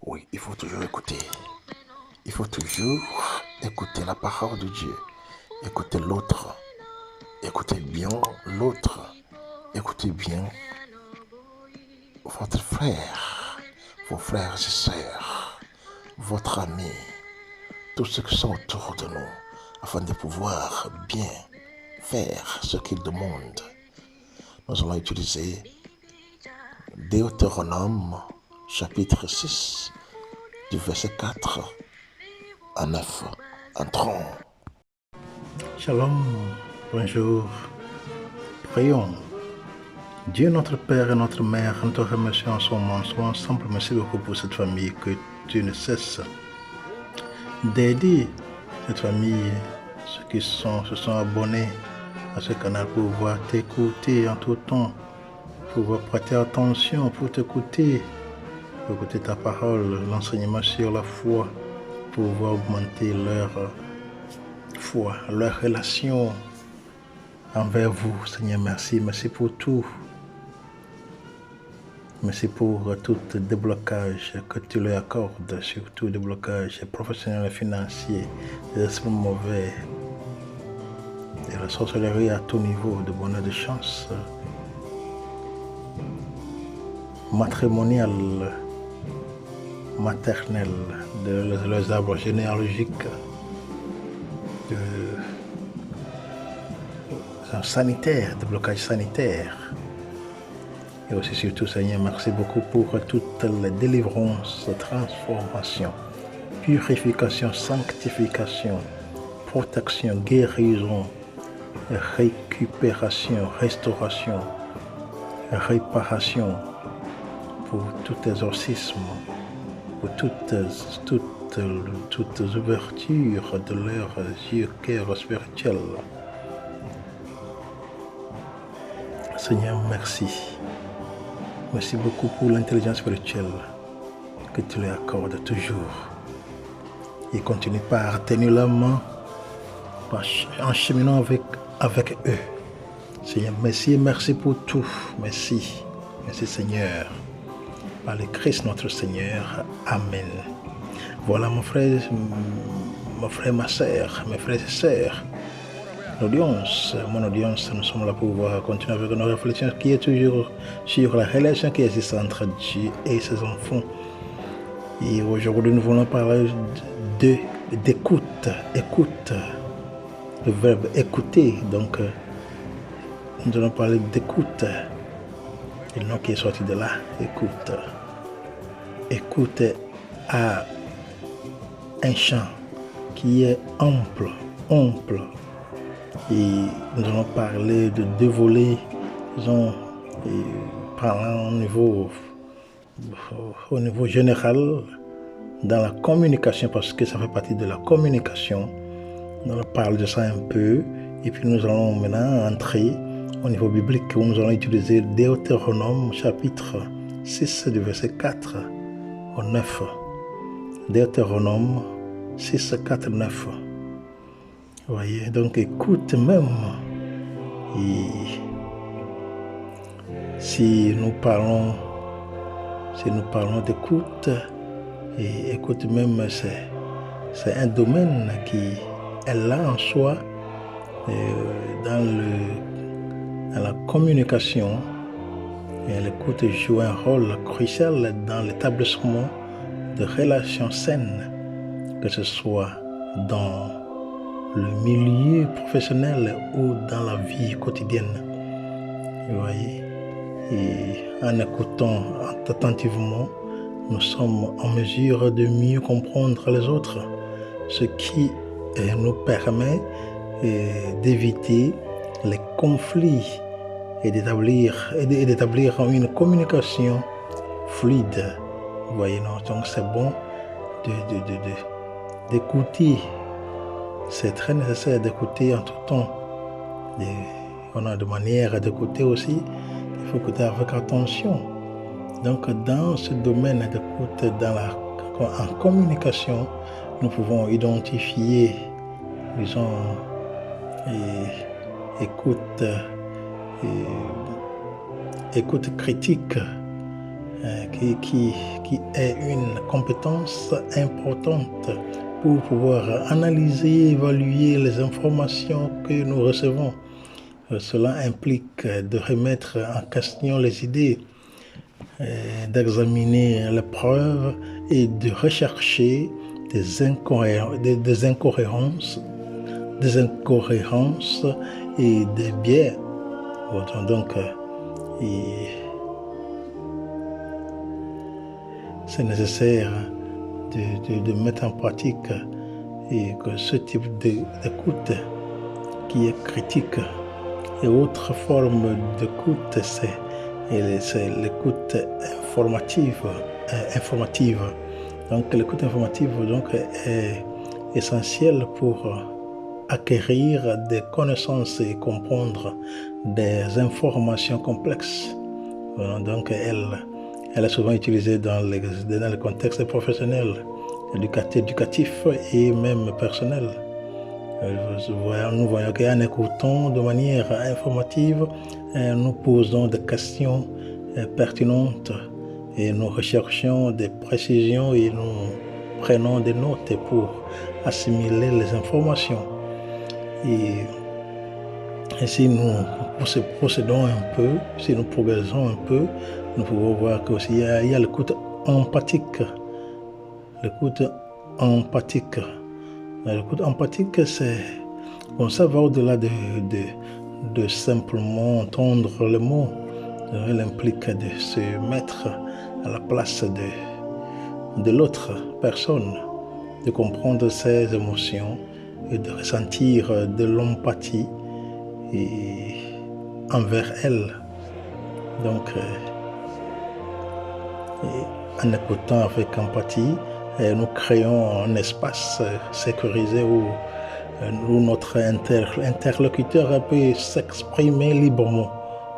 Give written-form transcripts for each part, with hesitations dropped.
Oui, il faut toujours écouter. Il faut toujours écouter la parole de Dieu. Écouter l'autre. Écoutez bien l'autre. Écoutez bien votre frère, vos frères et sœurs, votre ami, tous ceux qui sont autour de nous, afin de pouvoir bien faire ce qu'ils demandent. Nous allons utiliser Deutéronome chapitre 6 du verset 4 à 9. Entrons. Shalom, bonjour, prions. Dieu notre Père et notre Mère, nous te remercions en ce moment ensemble. Merci beaucoup pour cette famille que tu ne cesses d'aider. Cette famille, ceux qui se sont abonnés à ce canal pour pouvoir t'écouter en tout temps, pour pouvoir prêter attention, pour t'écouter, pour écouter ta parole, l'enseignement sur la foi, pour pouvoir augmenter leur foi, leur relation envers vous. Seigneur, merci. Merci pour tout. Merci pour tout déblocage que tu leur accordes, surtout déblocage professionnel et financier, des esprits mauvais, de la sorcellerie à tout niveau, de bonheur, de chance, matrimonial, maternel, de leurs arbres généalogiques, de sanitaire, de blocage sanitaire. Et aussi surtout, Seigneur, merci beaucoup pour toute la délivrance, transformation, purification, sanctification, protection, guérison, récupération, restauration, réparation, pour tout exorcisme, pour toutes ouvertures de leurs yeux, cœur spirituel. Seigneur, merci. Merci beaucoup pour l'intelligence spirituelle que tu leur accordes toujours. Et continue par tenir la main en cheminant avec eux. Seigneur, merci et merci pour tout. Merci. Merci Seigneur. Par le Christ notre Seigneur. Amen. Voilà mon frère, ma soeur, mes frères et sœurs. Mon audience, nous sommes là pour pouvoir continuer avec nos réflexions qui est toujours sur la relation qui existe entre Dieu et ses enfants. Et aujourd'hui, nous voulons parler d'écoute. Écoute, le verbe écouter. Donc, nous allons parler d'écoute. Et le nom qui est sorti de là, écoute. Écoute a un champ qui est ample. Et nous allons parler de deux volets, disons, parlant au niveau général, dans la communication, parce que ça fait partie de la communication. Nous allons parler de ça un peu, et puis nous allons maintenant entrer au niveau biblique, où nous allons utiliser Deutéronome chapitre 6 du verset 4 au 9. Deutéronome 6, 4, 9. Vous voyez, donc écoute même. Et si nous parlons d'écoute, et écoute même, c'est un domaine qui est là en soi, dans la communication. Et l'écoute joue un rôle crucial dans l'établissement de relations saines, que ce soit dans le milieu professionnel ou dans la vie quotidienne. Vous voyez, et en écoutant attentivement, nous sommes en mesure de mieux comprendre les autres, ce qui nous permet d'éviter les conflits et d'établir une communication fluide. Vous voyez, non? Donc c'est bon d'écouter. C'est très nécessaire d'écouter en tout temps. On a de manière d'écouter aussi. Il faut écouter avec attention. Donc, dans ce domaine d'écoute, en communication, nous pouvons identifier, disons, écoute critique, qui est une compétence importante pour pouvoir analyser, évaluer les informations que nous recevons. Cela implique de remettre en question les idées, d'examiner les preuves et de rechercher des incohérences et des biais. Donc, c'est nécessaire de mettre en pratique et que ce type d'écoute qui est critique et autre forme d'écoute, c'est l'écoute informative. Donc l'écoute informative est essentielle pour acquérir des connaissances et comprendre des informations complexes. Donc elle est souvent utilisée dans le contexte professionnel, éducatif et même personnel. Nous voyons qu'en écoutant de manière informative, nous posons des questions pertinentes et nous recherchons des précisions et nous prenons des notes pour assimiler les informations. Et si nous procédons un peu, si nous progressons un peu, nous pouvons voir qu'il y a l'écoute empathique. L'écoute empathique, ça va au-delà de simplement entendre les mots. Elle implique de se mettre à la place de l'autre personne, de comprendre ses émotions et de ressentir de l'empathie envers elle. Donc, en écoutant avec empathie, nous créons un espace sécurisé où notre interlocuteur peut s'exprimer librement,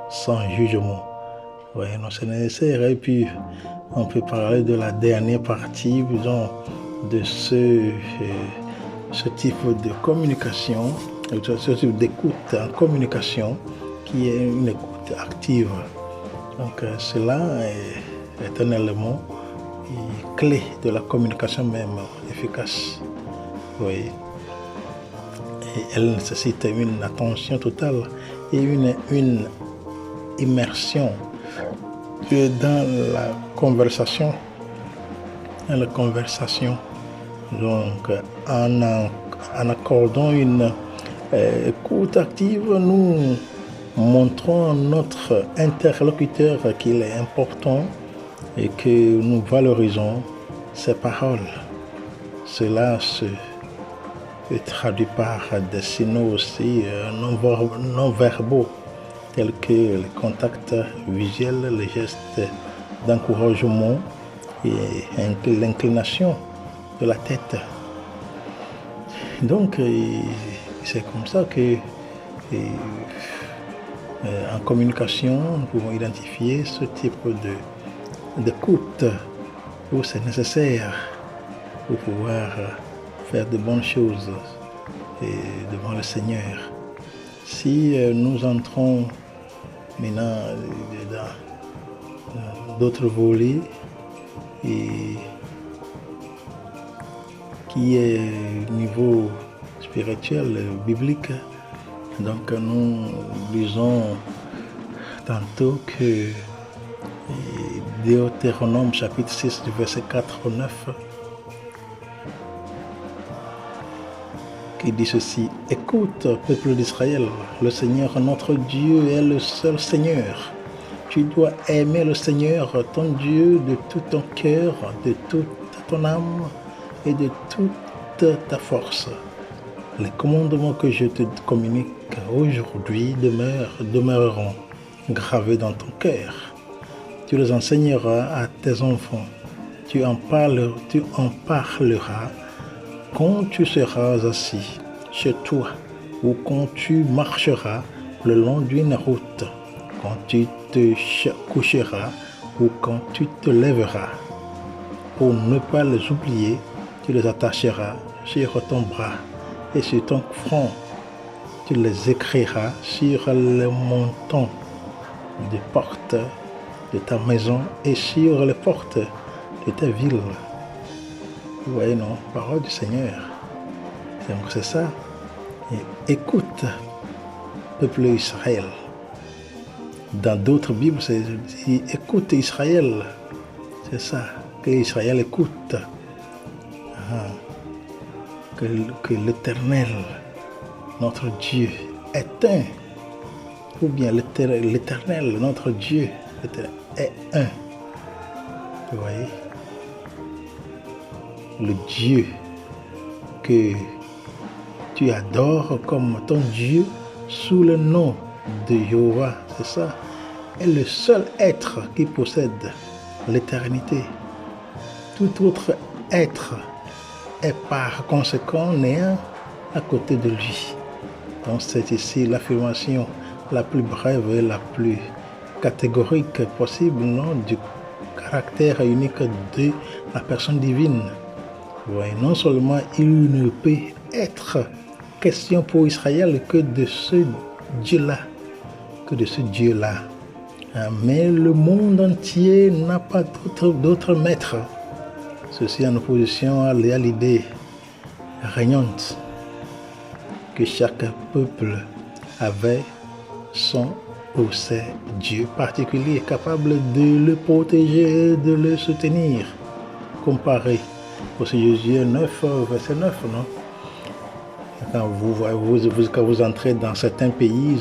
sans jugement. Oui, non, c'est nécessaire. Et puis, on peut parler de la dernière partie, disons, de ce type de communication, ce type d'écoute en communication, qui est une écoute active. Donc, cela est un élément clé de la communication même efficace. Oui. Et elle nécessite une attention totale et une immersion dans la conversation. Donc, en accordant une écoute active, nous montrons à notre interlocuteur qu'il est important et que nous valorisons ses paroles. Cela se traduit par des signaux aussi non-verbaux, tels que les contacts visuels, les gestes d'encouragement et l'inclination de la tête. Donc, c'est comme ça que, en communication, nous pouvons identifier ce type d'écoute où c'est nécessaire pour pouvoir faire de bonnes choses devant le Seigneur. Si nous entrons maintenant dans d'autres volets qui est niveau spirituel, biblique, donc nous lisons tantôt que Deutéronome chapitre 6 du verset 4 au 9 qui dit ceci: écoute, peuple d'Israël, le Seigneur notre Dieu est le seul Seigneur. Tu dois aimer le Seigneur ton Dieu de tout ton cœur, de toute ton âme et de toute ta force. Les commandements que je te communique aujourd'hui demeureront gravés dans ton cœur. Tu les enseigneras à tes enfants. Tu en parleras quand tu seras assis chez toi ou quand tu marcheras le long d'une route, quand tu te coucheras ou quand tu te lèveras. Pour ne pas les oublier, tu les attacheras sur ton bras et sur ton front. Tu les écriras sur les montants des portes de ta maison et sur les portes de ta ville. Vous voyez, non? Parole du Seigneur. Donc c'est ça. Et écoute, peuple Israël. Dans d'autres Bibles, c'est dit, écoute Israël. C'est ça, que Israël écoute. Que l'Éternel, notre Dieu, est un. Ou bien l'Éternel, notre Dieu, est un. Vous voyez? Le Dieu que tu adores comme ton Dieu sous le nom de Jéhovah, c'est ça, est le seul être qui possède l'éternité. Tout autre être est par conséquent néant à côté de lui. Donc c'est ici l'affirmation la plus brève et la plus catégorique possible, non, du caractère unique de la personne divine. Oui, non seulement il ne peut être question pour Israël que de ce Dieu-là, mais le monde entier n'a pas d'autre maître. Ceci en opposition à l'idée régnante que chaque peuple avait son ou ses dieux particuliers capables de le protéger et de le soutenir. Comparé au Josué 9, verset 9, non? Quand vous entrez dans certains pays,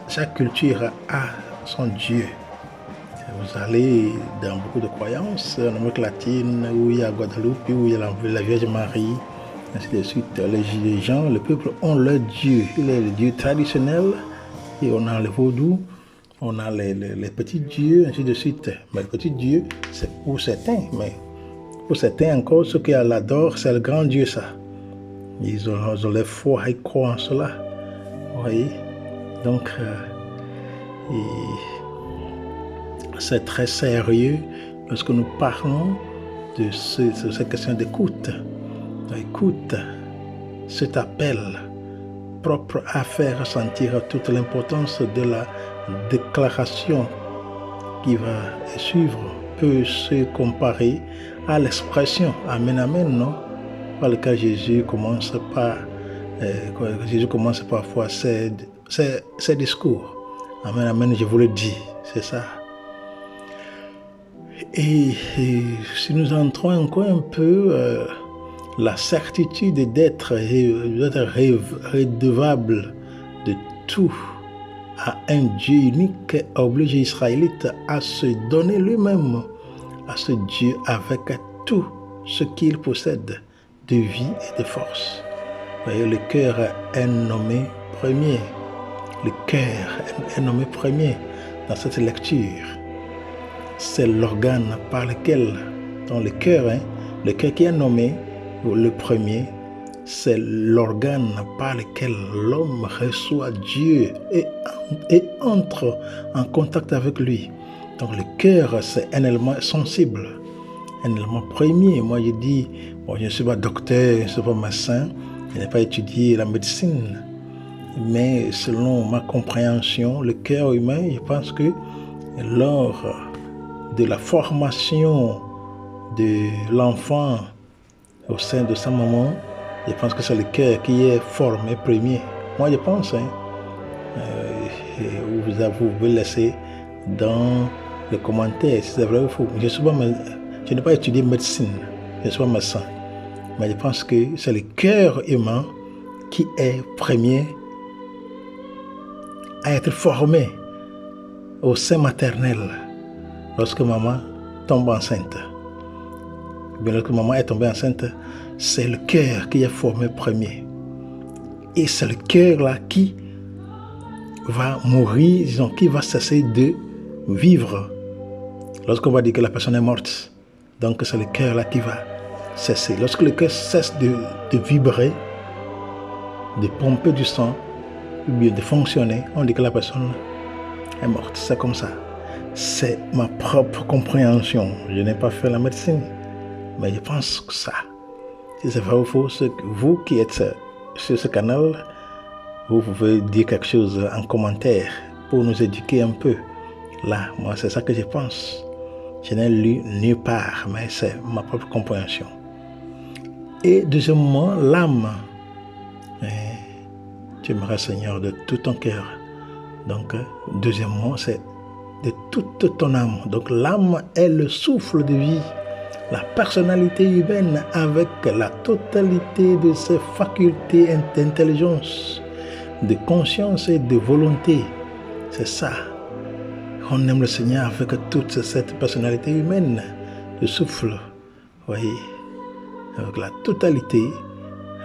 chaque culture a son Dieu. Vous allez dans beaucoup de croyances, en Amérique latine, où il y a Guadeloupe, où il y a la Vierge Marie, ainsi de suite. Les gens, le peuple ont leur Dieu. Il est le Dieu traditionnel, et on a le vaudou, on a les petits dieux, ainsi de suite. Mais les petits dieux, c'est pour certains, mais pour certains encore, ceux qui l'adorent, c'est le grand Dieu, ça. Ils ont les foi, ils croient en cela. Vous voyez? Donc, c'est très sérieux lorsque nous parlons de cette question d'écoute. Écoute, cet appel propre à faire ressentir toute l'importance de la déclaration qui va suivre peut se comparer à l'expression Amen, Amen, non? Par lequel Jésus commence parfois ses discours. Amen, Amen, je vous le dis, c'est ça. Et si nous entrons encore un peu la certitude d'être redevable de tout à un Dieu unique oblige les Israélites à se donner lui-même à ce Dieu avec tout ce qu'il possède de vie et de force. Vous voyez, le cœur est nommé premier. Le cœur est nommé premier dans cette lecture. C'est l'organe par lequel, dans le cœur qui est nommé le premier, c'est l'organe par lequel l'homme reçoit Dieu et entre en contact avec lui. Donc le cœur, c'est un élément sensible, un élément premier. Moi, je dis, je ne suis pas docteur, je ne suis pas médecin, je n'ai pas étudié la médecine, mais selon ma compréhension, le cœur humain, je pense que lors de la formation de l'enfant au sein de sa maman, je pense que c'est le cœur qui est formé premier. Moi, je pense. Vous pouvez laisser dans les commentaires si c'est vrai ou faux. Je n'ai pas étudié médecine, je ne suis pas médecin. Mais je pense que c'est le cœur humain qui est premier à être formé au sein maternel lorsque maman tombe enceinte. Bien, lorsque maman est tombée enceinte, c'est le cœur qui est formé premier. Et c'est le cœur là qui va mourir, disons, qui va cesser de vivre lorsqu'on va dire que la personne est morte. Donc c'est le cœur là qui va cesser. Lorsque le cœur cesse de vibrer, de pomper du sang, ou bien de fonctionner, on dit que la personne est morte. C'est comme ça. C'est ma propre compréhension. Je n'ai pas fait la médecine, mais je pense que ça. Si c'est vrai ou faux, vous qui êtes sur ce canal, vous pouvez dire quelque chose en commentaire pour nous éduquer un peu Là, moi, c'est ça que je pense. Je n'ai lu nulle part, mais c'est ma propre compréhension. Et deuxièmement, l'âme. Tu aimeras, Seigneur, de tout ton cœur. Donc, deuxièmement, c'est de toute ton âme. Donc, l'âme est le souffle de vie. La personnalité humaine avec la totalité de ses facultés d'intelligence, de conscience et de volonté. C'est ça. On aime le Seigneur avec toute cette personnalité humaine, le souffle, voyez, avec la totalité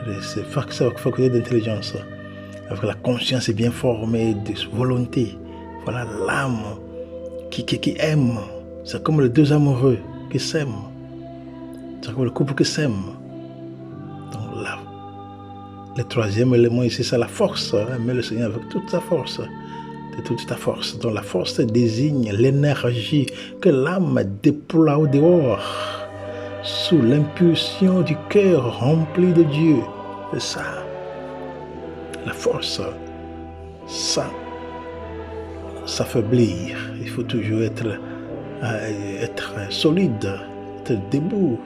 de ses facultés d'intelligence, avec la conscience bien formée de volonté. Voilà l'âme qui aime. C'est comme les deux amoureux qui s'aiment. C'est comme le couple qui s'aime. Donc là, le troisième élément ici, c'est la force. Aimer le Seigneur avec toute sa force. De toute ta force. Donc la force désigne l'énergie que l'âme déploie au dehors, sous l'impulsion du cœur rempli de Dieu. C'est ça. La force, sans s'affaiblir. Il faut toujours être solide, être debout.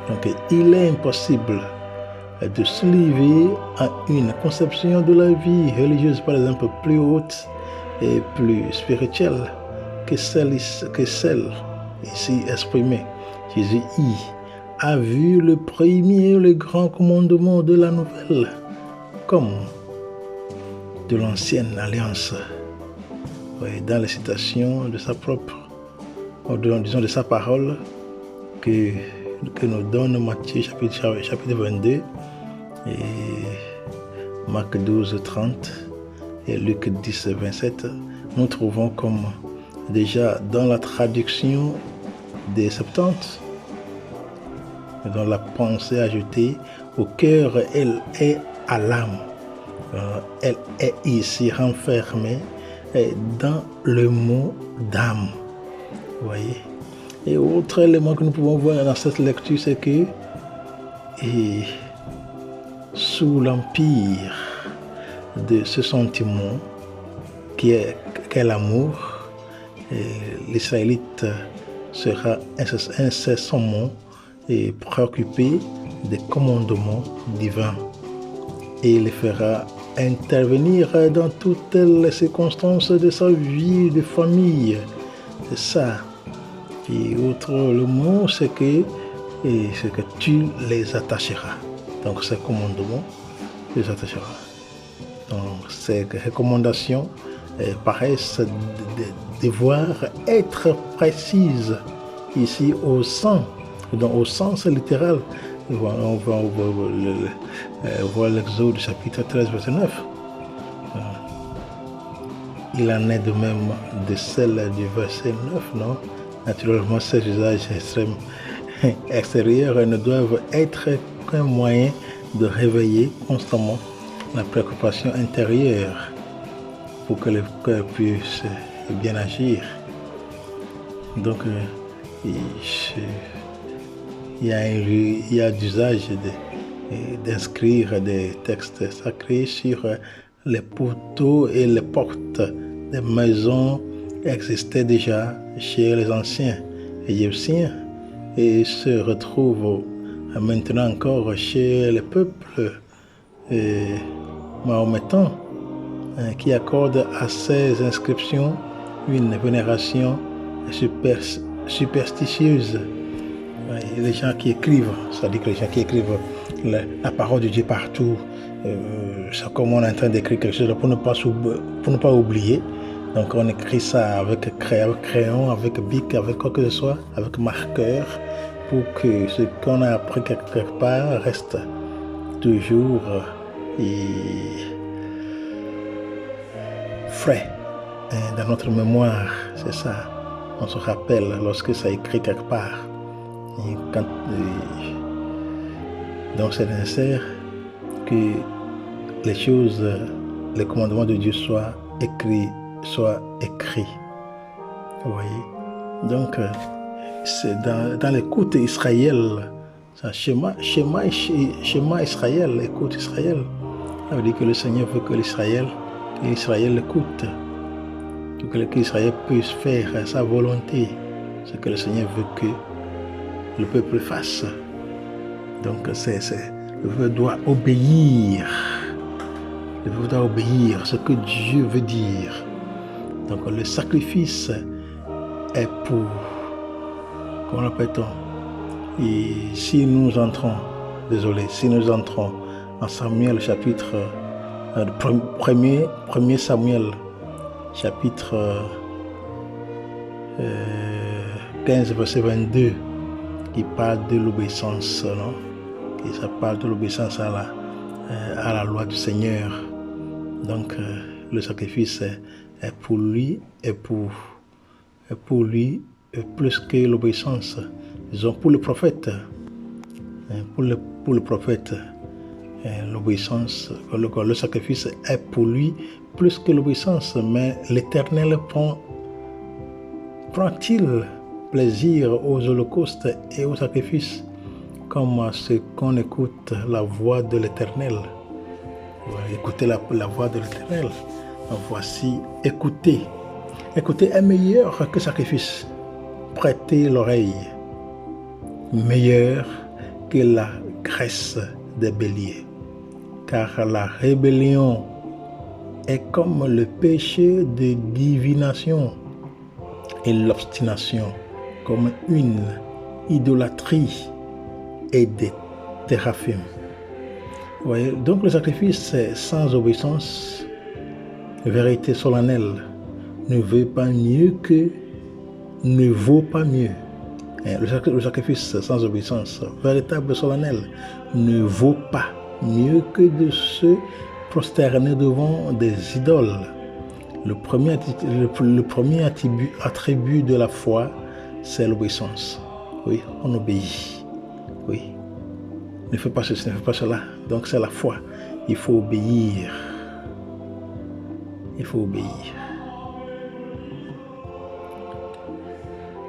Donc il est impossible de se livrer à une conception de la vie religieuse, par exemple, plus haute et plus spirituelle que celle ici exprimée. Jésus a vu le premier, le grand commandement de la nouvelle, comme de l'ancienne alliance. Oui, dans les citations de sa propre, disons de sa parole, que nous donne Matthieu chapitre 22, et Marc 12, 30 et Luc 10, 27, nous trouvons comme déjà dans la traduction des Septante, dans la pensée ajoutée, au cœur, elle est à l'âme. Elle est ici renfermée dans le mot d'âme. Vous voyez? Et autre élément que nous pouvons voir dans cette lecture, c'est que sous l'empire de ce sentiment qu'est l'amour, l'Israélite sera incessamment préoccupé des commandements divins et il les fera intervenir dans toutes les circonstances de sa vie de famille. C'est ça. Et autre le mot, c'est que tu les attacheras. Donc ces commandements, tu les attacheras. Donc ces recommandations paraissent devoir être précises ici au sens littéral. On va voir l'Exode chapitre 13, verset 9. Il en est de même de celle du verset 9, non? Naturellement, ces usages extérieurs ne doivent être qu'un moyen de réveiller constamment la préoccupation intérieure pour que le cœur puisse bien agir. Donc, il y a d'usage d'inscrire des textes sacrés sur les poteaux et les portes des maisons existaient déjà chez les anciens égyptiens et se retrouvent maintenant encore chez les peuples mahométans qui accordent à ces inscriptions une vénération superstitieuse. Les gens qui écrivent, c'est-à-dire que les gens qui écrivent la parole de Dieu partout, c'est comme on est en train d'écrire quelque chose pour ne pas oublier. Donc on écrit ça avec crayon, avec bic, avec quoi que ce soit, avec marqueur, pour que ce qu'on a appris quelque part reste toujours frais dans notre mémoire. C'est ça. On se rappelle lorsque ça écrit quelque part. Donc c'est nécessaire que les choses, les commandements de Dieu soient écrits. Vous voyez? Donc c'est dans l'écoute Israël, schéma Israël, l'écoute Israël. Ça veut dire que le Seigneur veut que l'Israël l'écoute. pour que Israël puisse faire sa volonté, ce que le Seigneur veut que le peuple fasse. Donc le peuple doit obéir. Le peuple doit obéir ce que Dieu veut dire. Donc le sacrifice est pour, comment l'appelle-t-on? Et si nous entrons en Samuel chapitre 1er Samuel chapitre 15 verset 22 qui parle de l'obéissance, non? Et ça parle de l'obéissance à la loi du Seigneur. Donc le sacrifice est pour lui et pour lui plus que l'obéissance. Disons pour le prophète, pour le prophète, l'obéissance, le sacrifice est pour lui plus que l'obéissance. Mais l'Éternel prend-il plaisir aux holocaustes et aux sacrifices comme à ce qu'on écoute la voix de l'Éternel? Écoutez la voix de l'Éternel. Voici, écoutez est meilleur que sacrifice. Prêtez l'oreille, meilleur que la graisse des béliers. Car la rébellion est comme le péché de divination et l'obstination comme une idolâtrie et des téraphim. Vous voyez, donc le sacrifice sans obéissance, vérité solennelle, ne vaut pas mieux. Le sacrifice sans obéissance, véritable solennel, ne vaut pas mieux que de se prosterner devant des idoles. Le premier attribut de la foi, c'est l'obéissance. Oui, on obéit. Oui. Ne fais pas ceci, ne fais pas cela. Donc c'est la foi. Il faut obéir. Il faut obéir.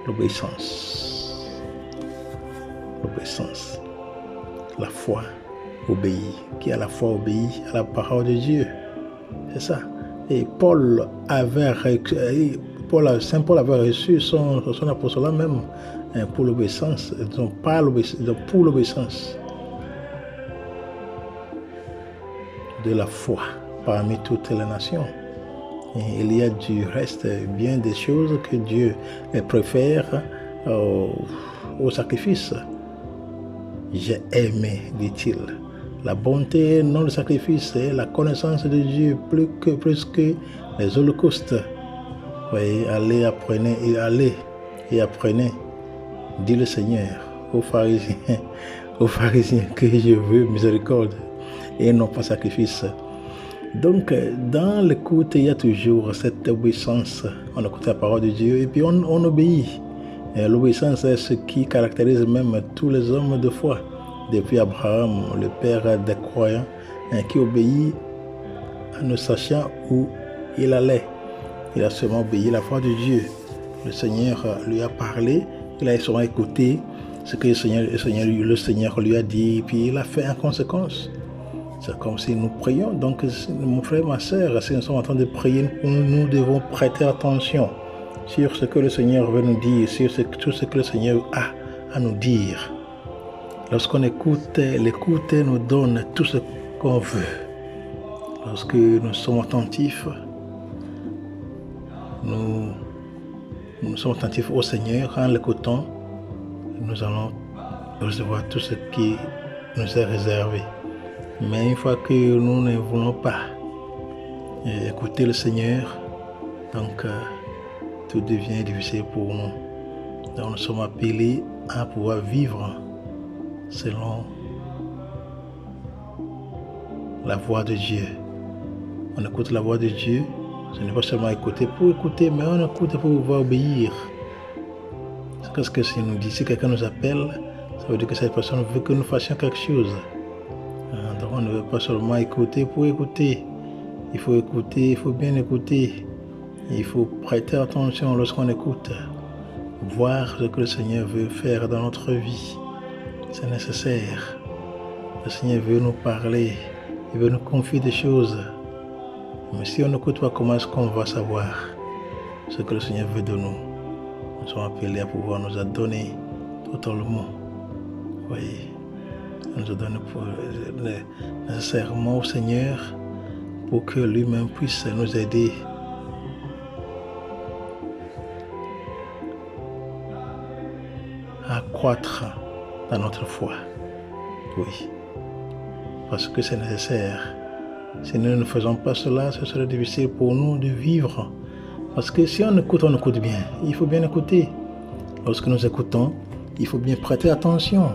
L'obéissance. L'obéissance. La foi obéit. Qui a la foi obéit à la parole de Dieu. C'est ça. Et Saint Paul avait reçu son apostolat même pour l'obéissance. Donc pour l'obéissance de la foi parmi toutes les nations. Et il y a du reste bien des choses que Dieu préfère au sacrifice. J'ai aimé, dit-il, la bonté, non le sacrifice, et la connaissance de Dieu plus que les holocaustes. Voyez, allez et apprenez, dit le Seigneur aux pharisiens que je veux miséricorde et non pas sacrifice. Donc, dans l'écoute, il y a toujours cette obéissance. On écoute la parole de Dieu et puis on obéit. Et l'obéissance est ce qui caractérise même tous les hommes de foi. Depuis Abraham, le père des croyants, qui obéit en ne sachant où il allait. Il a seulement obéi la voix de Dieu. Le Seigneur lui a parlé, il a seulement écouté ce que le Seigneur lui a dit, et puis il a fait en conséquence. C'est comme si nous prions. Donc, mon frère, ma soeur, si nous sommes en train de prier, nous devons prêter attention sur ce que le Seigneur veut nous dire, sur tout ce que le Seigneur a à nous dire. Lorsqu'on écoute, l'écoute nous donne tout ce qu'on veut. Lorsque nous sommes attentifs, nous sommes attentifs au Seigneur. En l'écoutant, nous allons recevoir tout ce qui nous est réservé. Mais une fois que nous ne voulons pas écouter le Seigneur, donc tout devient difficile pour nous. Donc nous sommes appelés à pouvoir vivre selon la voix de Dieu. On écoute la voix de Dieu, ce n'est pas seulement écouter pour écouter, mais on écoute pour pouvoir obéir. C'est ce que ça nous dit. Si quelqu'un nous appelle, ça veut dire que cette personne veut que nous fassions quelque chose. Donc on ne veut pas seulement écouter pour écouter. Il faut écouter, il faut bien écouter. Il faut prêter attention lorsqu'on écoute. Voir ce que le Seigneur veut faire dans notre vie. C'est nécessaire. Le Seigneur veut nous parler. Il veut nous confier des choses. Mais si on n'écoute pas, comment est-ce qu'on va savoir? ce que le Seigneur veut de nous. Nous sommes appelés à pouvoir nous adonner totalement. Oui, nous adonner nécessairement au Seigneur pour que lui-même puisse nous aider à croître dans notre foi. Oui, parce que c'est nécessaire. Si nous ne faisons pas cela, ce serait difficile pour nous de vivre. Parce que si on écoute bien. Il faut bien écouter. Lorsque nous écoutons, il faut bien prêter attention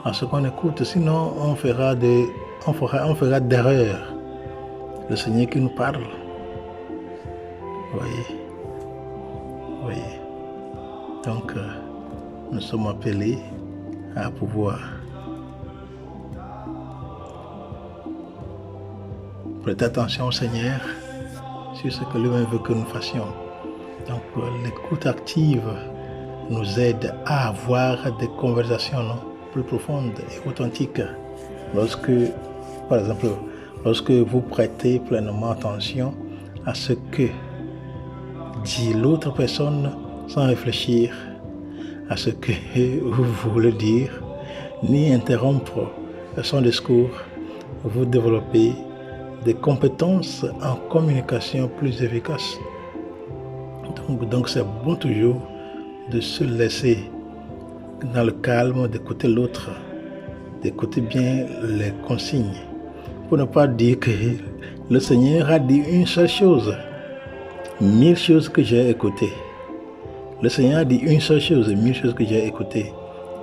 à ce qu'on écoute. Sinon, on fera d'erreurs. Le Seigneur qui nous parle. Oui. Oui. Donc, nous sommes appelés à pouvoir prêter attention au Seigneur sur ce que lui-même veut que nous fassions. Donc, l'écoute active nous aide à avoir des conversations plus profondes et authentiques. Par exemple, lorsque vous prêtez pleinement attention à ce que dit l'autre personne sans réfléchir à ce que vous voulez dire, ni interrompre son discours, vous développez des compétences en communication plus efficaces. Donc c'est bon toujours de se laisser dans le calme, d'écouter l'autre, d'écouter bien les consignes, pour ne pas dire que le Seigneur a dit une seule chose, 1000 choses que j'ai écoutées. Le Seigneur a dit une seule chose, 1000 choses que j'ai écoutées.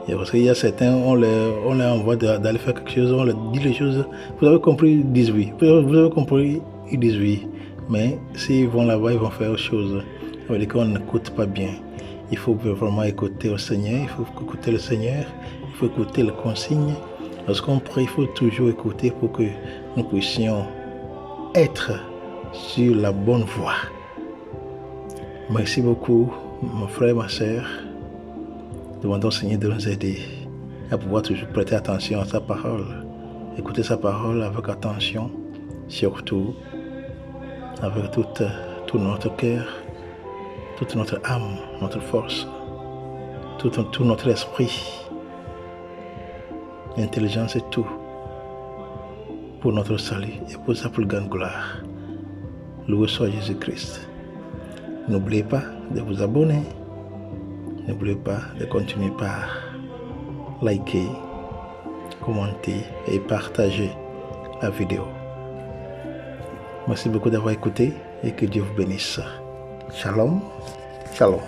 Et parce qu'il y a certains, on les envoie d'aller faire quelque chose, on leur dit les choses. Vous avez compris, ils disent oui. Vous avez compris, ils disent oui. Mais s'ils vont là-bas, ils vont faire autre chose. Ça veut dire qu'on n'écoute pas bien. Il faut vraiment écouter au Seigneur, il faut écouter le Seigneur, il faut écouter les consignes. Lorsqu'on prie, il faut toujours écouter pour que nous puissions être sur la bonne voie. Merci beaucoup, mon frère, ma soeur. Demandons au Seigneur de nous aider à pouvoir toujours prêter attention à sa parole. Écouter sa parole avec attention, surtout avec tout notre cœur, toute notre âme, notre force, tout notre esprit, l'intelligence et tout, pour notre salut et pour sa plus grande gloire. Loué soit Jésus-Christ. N'oubliez pas de vous abonner. N'oubliez pas de continuer par liker, commenter et partager la vidéo. Merci beaucoup d'avoir écouté et que Dieu vous bénisse. Shalom, shalom.